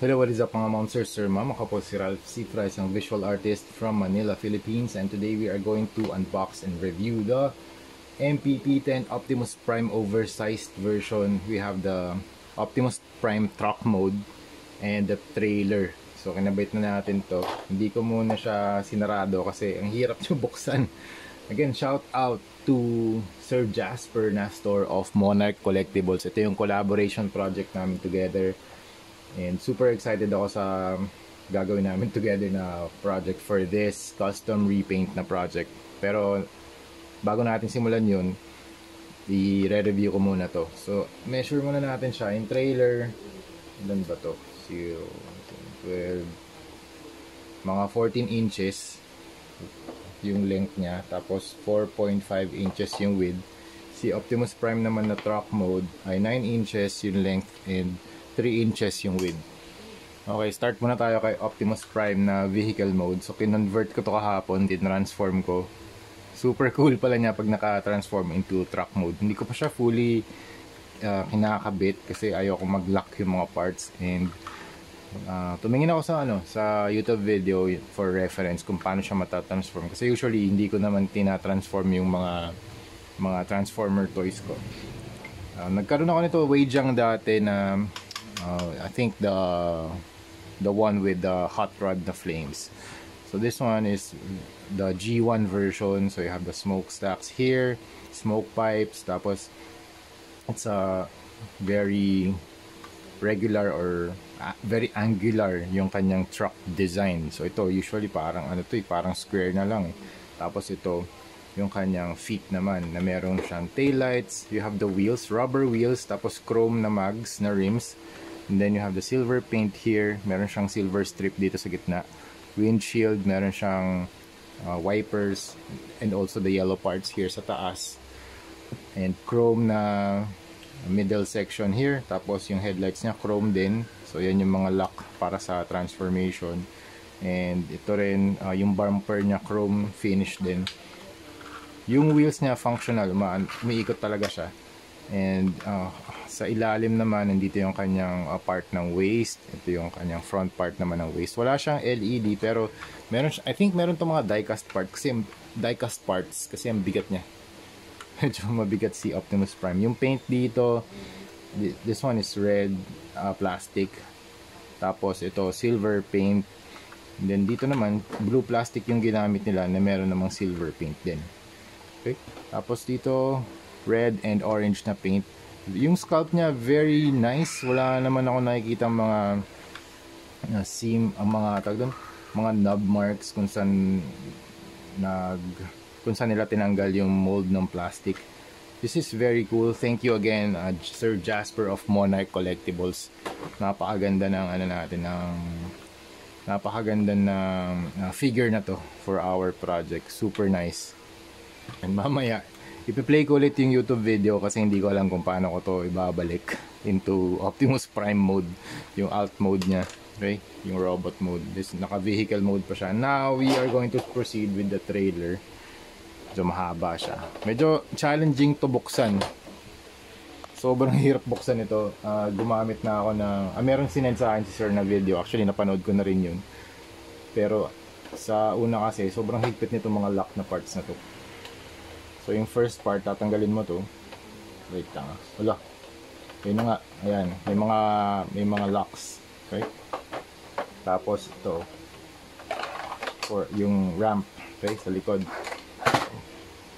Hello, what is up mga ma'am, sir, ma'am? Ako po si Ralph Cifra, isang visual artist from Manila, Philippines. And today we are going to unbox and review the MPP-10 Optimus Prime oversized version. We have the Optimus Prime truck mode and the trailer. So kinabait na natin to. Hindi ko muna siya sinarado kasi ang hirap siya buksan. Again, shout out to Sir Jasper Nastor of Monarch Collectibles. Ito yung collaboration project namin together. And super excited ako sa gagawin namin together na project for this custom repaint na project. Pero bago natin simulan yun, i-review ko muna to. So, measure muna natin siya. In trailer, ilan ba to? 0, 12, mga 14 inches yung length niya. Tapos 4.5 inches yung width. Si Optimus Prime naman na truck mode ay 9 inches yung length and 3 inches yung width. Okay, start muna tayo kay Optimus Prime na vehicle mode. So, kinonvert ko to kahapon, din-transform ko. Super cool pala niya pag naka-transform into truck mode. Hindi ko pa siya fully kinakabit kasi ayoko mag-lock yung mga parts. And tumingin ako sa YouTube video for reference kung paano siya matatransform. Kasi usually, hindi ko naman tinatransform yung mga transformer toys ko. Nagkaroon ako nito Weijang dati na I think the one with the hot rod na flames. So this one is the G1 version. So you have the smokestacks here, smoke pipes, tapos it's a very regular or very angular yung kanyang truck design. So ito usually parang parang square na lang eh. Tapos ito yung kanyang feet naman na meron siyang taillights. You have the wheels, rubber wheels, tapos chrome na mags na rims. And then you have the silver paint here. Meron siyang silver strip dito sa gitna. Windshield, meron siyang wipers and also the yellow parts here sa taas. And chrome na middle section here. Tapos yung headlights niya chrome din. So yan yung mga lock para sa transformation. And ito rin yung bumper niya chrome finish din. Yung wheels niya functional, umiikot talaga siya. And sa ilalim naman, nandito yung kanyang part ng waist. Ito yung kanyang front part naman ng waist. Wala siyang LED pero meron I think meron tong mga die-cast parts kasi ang bigat niya. Medyo mabigat si Optimus Prime. Yung paint dito, this one is red plastic. Tapos ito silver paint. And then dito naman blue plastic yung ginamit nila na meron namang silver paint din. Okay? Tapos dito red and orange na paint. Yung sculpt niya very nice. Wala naman ako nakikita mga seam, mga knob marks kung saan nila tinanggal yung mold ng plastic. This is very cool. Thank you again Sir Jasper of Monarch Collectibles. Napakaganda ng napakaganda ng figure na to for our project. Super nice. And mamaya ipi-play ko ulit yung YouTube video kasi hindi ko alam kung paano ko to ibabalik into Optimus Prime mode, yung alt mode niya, okay? Yung robot mode. This naka-vehicle mode pa siya. Now we are going to proceed with the trailer. Medyo mahaba siya. Medyo challenging to buksan. Sobrang hirap buksan ito. Gumamit na ako ng meron sinend sa akin si Sir na video. Actually napanood ko na rin yun. Pero sa una kasi sobrang higpit nito mga lock na parts na to. So yung first part, tatanggalin mo to. Wait lang. Wala. Yun na nga. Ayan. May mga locks. Okay? Tapos ito. For yung ramp. Okay? Sa likod.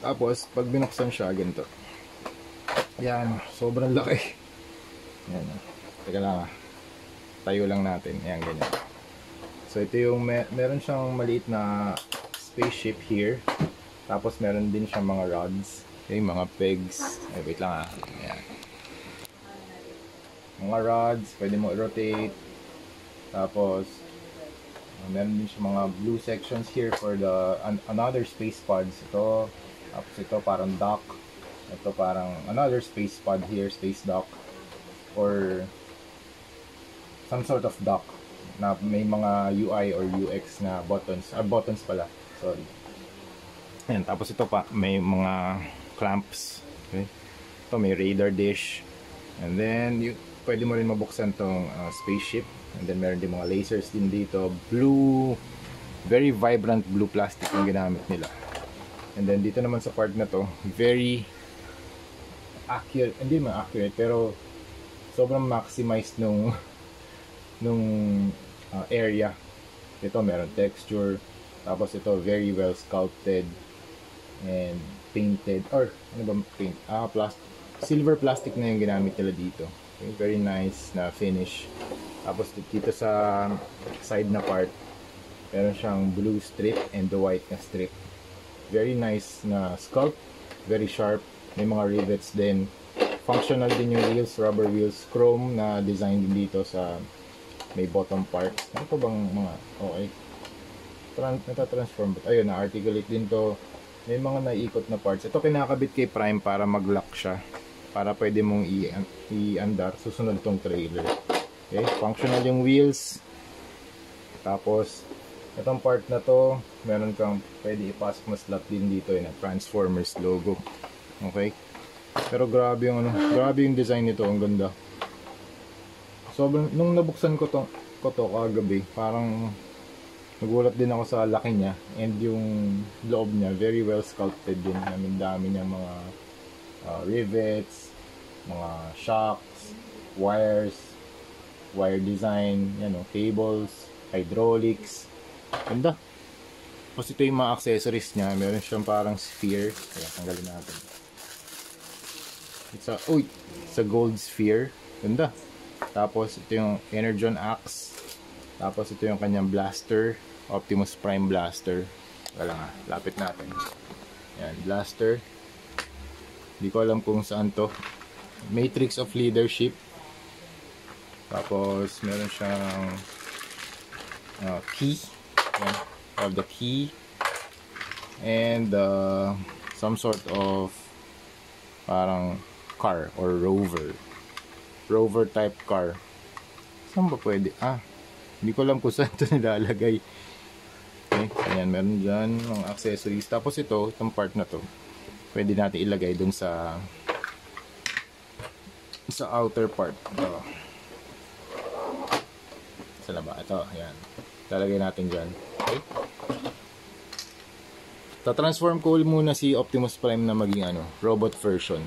Tapos, pag binuksan siya, ganito. Ayan. Sobrang laki. Ayan. Teka lang. Tayo lang natin. Ayan, ganyan. So ito yung meron siyang maliit na spaceship here. Tapos meron din siyang mga rods. Okay, mga pegs. Ay, wait lang Ayan. Mga rods, pwede mo i-rotate. Tapos meron din siyang mga blue sections here for the another space pods. Ito, tapos ito parang dock. Ito parang another space pod here, space dock. Or some sort of dock na may mga UI or UX na buttons. Buttons pala. Sorry. Ayan, tapos ito pa, may mga clamps. Okay? Ito may radar dish. And then pwede mo rin mabuksan tong spaceship. And then meron din mga lasers din dito. Blue, very vibrant blue plastic yung ginamit nila. And then dito naman sa part na to, very accurate, hindi man accurate, pero sobrang maximized nung area. Ito meron texture, tapos ito very well sculpted and painted, or ano ba paint? Silver plastic na yung ginamit nila dito. Okay, very nice na finish. Tapos dito sa side na part, meron siyang blue strip and the white na strip. Very nice na sculpt, very sharp. May mga rivets din. Functional din yung wheels, rubber wheels, chrome na design din dito sa may bottom parts. Ano pa bang mga okay? Nata-transform. Ayun, na-articulate din to. May mga naiikot na parts. Ito kinakabit kay Prime para mag-lock siya. Para pwede mong i-andar. Susunod tong trailer. Okay, functional yung wheels. Tapos, itong part na to, meron kang pwede ipasok na slot din dito na Transformers logo. Okay? Pero grabe yung grabe yung design nito, ang ganda. Sobrang nung nabuksan ko to kagabi, parang nagulat din ako sa laki niya, and yung loob niya very well sculpted din. Dami niya mga rivets, mga shocks, wires, wire design, cables, hydraulics. Ganda. Tapos ito yung mga accessories niya. Meron siyang parang sphere. Kaya tanggalin natin. It's a gold sphere. Ganda. Tapos ito yung Energon Axe. Tapos ito yung kanyang blaster, Optimus Prime blaster. Wala nga, lapit natin. Yan, blaster. Hindi ko alam kung saan to. Matrix of Leadership. Tapos meron siyang key. Yan, have the key. And some sort of parang car or rover type car. Saan ba pwede? Hindi ko alam kung saan ito nilalagay. Okay, ayan, meron dyan mga accessories. Tapos itong part na to, pwede natin ilagay dun sa outer part. Ito. Saan ba? Ito, ayan. Lalagay natin dyan. Okay. Ta-transform ko muna si Optimus Prime na maging robot version.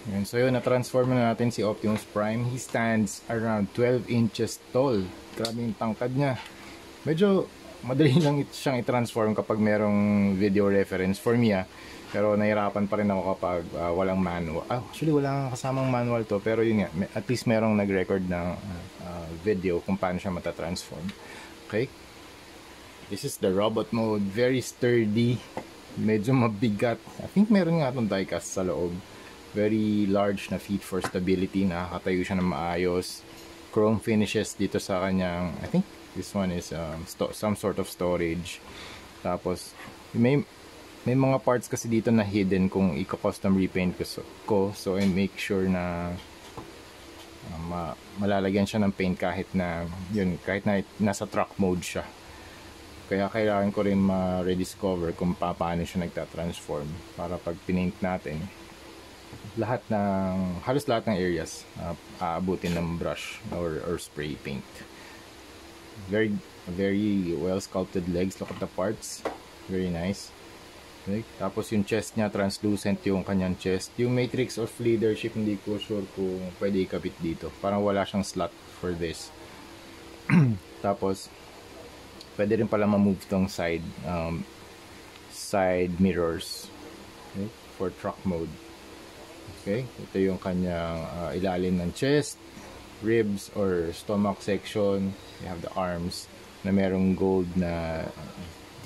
Yan, so yun, na-transform na natin si Optimus Prime. He stands around 12 inches tall. Grabe yung tangkad niya. Medyo madali lang siyang i-transform kapag merong video reference for me. Pero nahirapan pa rin ako kapag walang manual. Actually, wala kasamang manual to. Pero yun nga, at least merong nag-record ng video kung paano siya matatransform. Okay? This is the robot mode. Very sturdy. Medyo mabigat. I think meron nga itong diecast sa loob. Very large na feet for stability. Nakakatayo siya ng maayos. Chrome finishes dito sa kanyang, I think this one is some sort of storage. Tapos may may mga parts kasi dito na hidden kung i-custom repaint ko. So I make sure na malalagyan siya ng paint kahit na nasa truck mode siya. Kaya kailangan ko rin ma-rediscover kung paano siya nagta-transform para pag pinaint natin, halos lahat ng areas aabutin ng brush or spray paint. Very very well sculpted legs. Look at the parts, very nice. Okay. Tapos yung chest niya, translucent yung kanyang chest. Yung matrix of leadership, hindi ko sure kung pwede ikabit dito. Parang wala siyang slot for this. Tapos pwede rin pala ma-move tong side mirrors, okay, for truck mode. Okay, ito yung kanyang ilalim ng chest, ribs or stomach section. You have the arms na merong gold na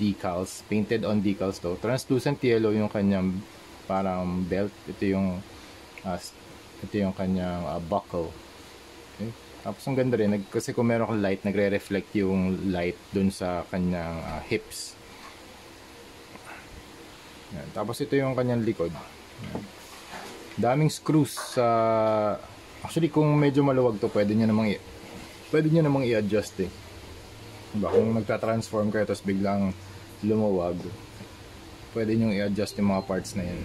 decals, painted on decals to. Translucent yellow yung kanyang parang belt. Ito yung kanyang buckle. Okay. Tapos ang ganda rin, kasi kung meron kang light, nagre-reflect yung light dun sa kanyang hips. Yan. Tapos ito yung kanyang likod. Yan. Daming screws sa actually kung medyo maluwag to, pwede nyo namang i-adjust eh. Diba? Kung magta-transform kayo tapos biglang lumuwag, pwede nyo i-adjust yung mga parts na yan.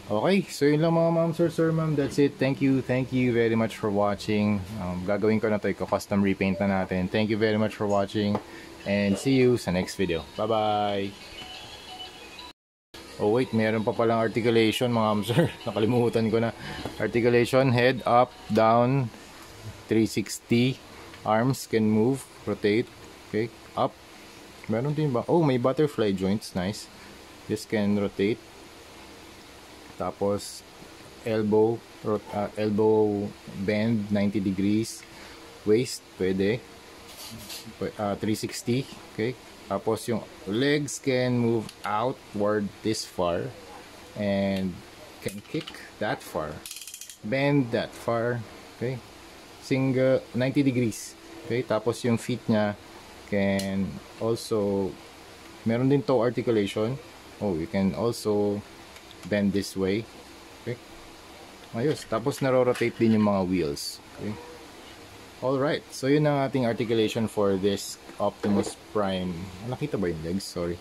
Okay, so yun lang mga ma'am, sir, ma'am, that's it. Thank you very much for watching. Gagawin ko na to, custom repaint na natin. Thank you very much for watching and see you sa next video. Bye bye. Oh wait, meron pa palang articulation mga ma'am, sir. Nakalimutan ko na. Articulation, head, up, down, 360. Arms can move, rotate. Okay, up. Meron din ba? Oh, may butterfly joints, nice. This can rotate. Tapos elbow bend 90 degrees. Waist, pwede. 360. Okay. Tapos yung legs can move outward this far and can kick that far. Bend that far. Okay. Single 90 degrees. Okay. Tapos yung feet niya can also, meron din toe articulation. Oh, you can also bend this way. Okay. Ayos. Tapos naro-rotate din yung mga wheels. Okay. Alright. So yun ang ating articulation for this Optimus Prime. Nakita ba yung legs? Sorry.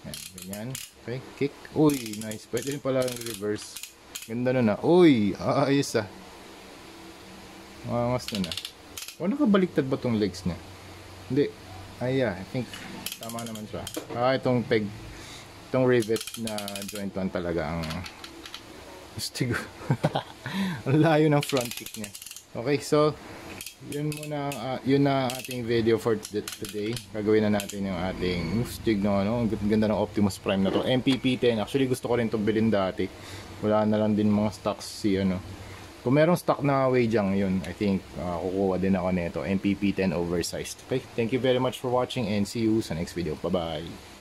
Yan. Ganyan. Okay. Kick. Uy, nice. Pwede rin pala yung reverse. Ganda nun ah. Uy, ayos ah. Mamas na na. O, nakabaliktad ba tong legs niya? Hindi. Ay, yeah. I think tama naman siya. Itong peg, itong rivet na joint lang talaga ang gusto. Ang layo ng front kick niya. Okay, so yun muna, yun na ating video for today. Gagawin na natin yung ating stig na ano. Ang ganda ng Optimus Prime na to. MPP-10. Actually gusto ko rin itong bilhin dati. Wala na lang din mga stocks si ano. Kung merong stock na Weijiang yun, I think kukuha din ako nito. MPP-10 oversized. Okay, thank you very much for watching and see you sa next video. Bye bye.